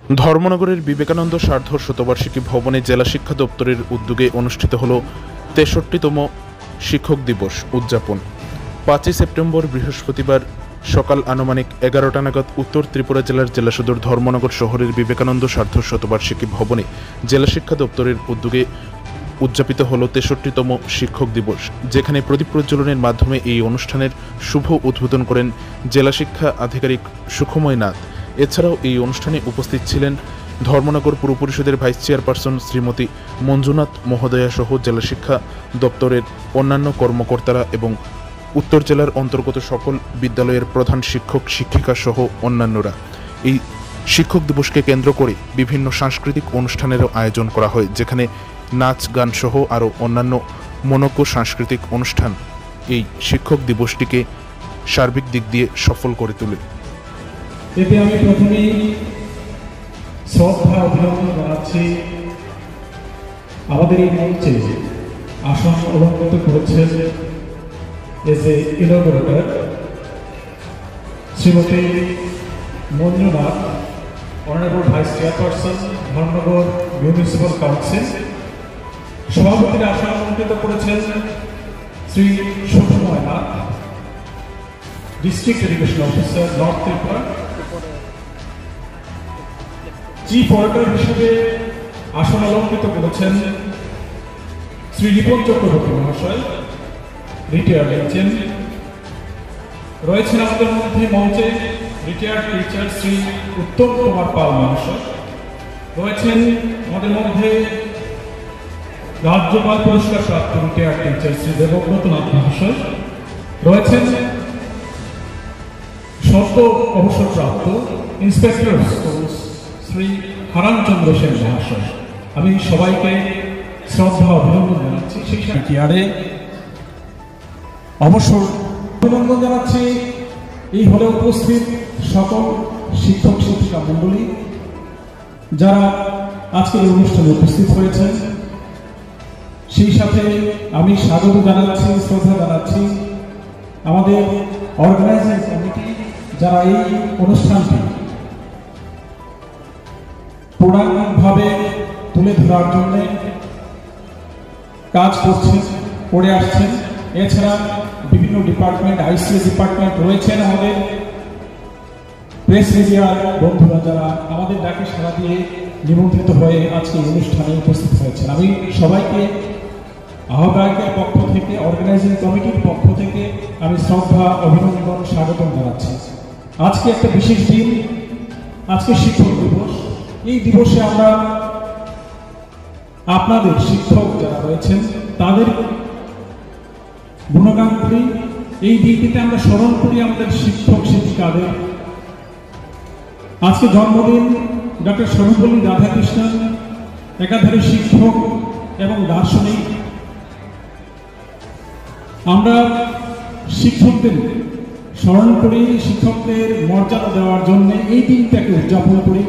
ধর্মনগরের বিবেকানন্দ সার্ধ শতবার্ষিকী ভবনে জেলা শিক্ষা দপ্তরের উদ্যোগে অনুষ্ঠিত হল ৬৩তম শিক্ষক দিবস উদযাপন। ৫ই সেপ্টেম্বর বৃহস্পতিবার সকাল আনুমানিক ১১টা নাগাদ উত্তর ত্রিপুরা জেলার জেলা সদর ধর্মনগর শহরের বিবেকানন্দ সার্ধ শতবার্ষিকী ভবনে জেলা শিক্ষা দপ্তরের উদ্যোগে উদযাপিত হল ৬৩তম শিক্ষক দিবস, যেখানে প্রদীপ প্রজ্বলনের মাধ্যমে এই অনুষ্ঠানের শুভ উদ্বোধন করেন জেলা শিক্ষা আধিকারিক সুখময় নাথ। এছাড়াও এই অনুষ্ঠানে উপস্থিত ছিলেন ধর্মনগর পুর পরিষদের ভাইস চেয়ারপারসন শ্রীমতী মঞ্জুনাথ মহোদয়া সহ জেলা শিক্ষা দপ্তরের অন্যান্য কর্মকর্তারা এবং উত্তর জেলার অন্তর্গত সকল বিদ্যালয়ের প্রধান শিক্ষক শিক্ষিকা সহ অন্যান্যরা। এই শিক্ষক দিবসকে কেন্দ্র করে বিভিন্ন সাংস্কৃতিক অনুষ্ঠানেরও আয়োজন করা হয়, যেখানে নাচ গান সহ আরও অন্যান্য মনোজ্ঞ সাংস্কৃতিক অনুষ্ঠান এই শিক্ষক দিবসটিকে সার্বিক দিক দিয়ে সফল করে তোলে। এতে আমি প্রথমেই শ্রদ্ধা অভিনন্দন জানাচ্ছি আমাদের এই মঞ্চে আসন অলঙ্কৃত করেছেন as a inaugurator Shrimati Manjunath, honourable vice chairperson Dharmanagar municipal council. সভাপতির আসন অলঙ্কৃত করেছেন Shri Sukhamoy Nath, district education officer north Tripura. Chief auditor হিসেবে আসন অলঙ্কৃত করেছেন শ্রী রিপন চক্রবর্তী মহাশয়, রিটায়ার্ড হয়েছেন। রয়েছেন আমাদের মধ্যে মঞ্চে রিটায়ার্ড টিচার শ্রী উত্তম কুমার পাল মহাশয়। রয়েছেন আমাদের মধ্যে রাজ্যপাল পুরস্কার প্রাপ্ত রিটায়ার্ড টিচার শ্রী দেবব্রত নাথ মহাশয়। রয়েছেন সদ্য অবসরপ্রাপ্ত inspector of schools Shri Haranchandra Sen মহাশয়। আমি সবাইকে শ্রদ্ধা অভিনন্দন জানাচ্ছি। সেই সাথে অবসর অভিনন্দন জানাচ্ছি এই হলে উপস্থিত সকল শিক্ষক শিক্ষিকা মণ্ডলী যারা আজকের অনুষ্ঠানে উপস্থিত হয়েছেন। সেই সাথে আমি স্বাগত জানাচ্ছি, শ্রদ্ধা জানাচ্ছি আমাদের অর্গানাইজিং কমিটি যারা এই অনুষ্ঠানটি পূর্ণাঙ্গভাবে তুলে ধরার জন্য কাজ করছেন, করে আসছেন। এছাড়া বিভিন্ন ডিপার্টমেন্ট, আইসিএস ডিপার্টমেন্ট রয়েছেন, আমাদের প্রেস মিডিয়ার বন্ধুরা যারা আমাদের ডাকে সাড়া দিয়ে নিমন্ত্রিত হয়ে আজকে অনুষ্ঠানে উপস্থিত হয়েছেন। আমি সবাইকে আহ্বায়কের পক্ষ থেকে, অর্গানাইজিং কমিটির পক্ষ থেকে আমি শ্রদ্ধা অভিনন্দন স্বাগতম জানাচ্ছি। আজকে একটা বিশেষ দিন, আজকে শিক্ষক দিবস। এই দিবসে আমরা আপনাদের শিক্ষক যারা রয়েছেন তাদের গুণগান করি। এই দিনটিতে আমরা স্মরণ করি আমাদের শিক্ষক শিক্ষিকাদের। আজকে জন্মদিন ডক্টর সর্বপল্লী রাধাকৃষ্ণন, একাধারে শিক্ষক এবং দার্শনিক। আমরা শিক্ষকদের স্মরণ করি, শিক্ষকদের মর্যাদা দেওয়ার জন্য এই দিনটাকে উদযাপন করি।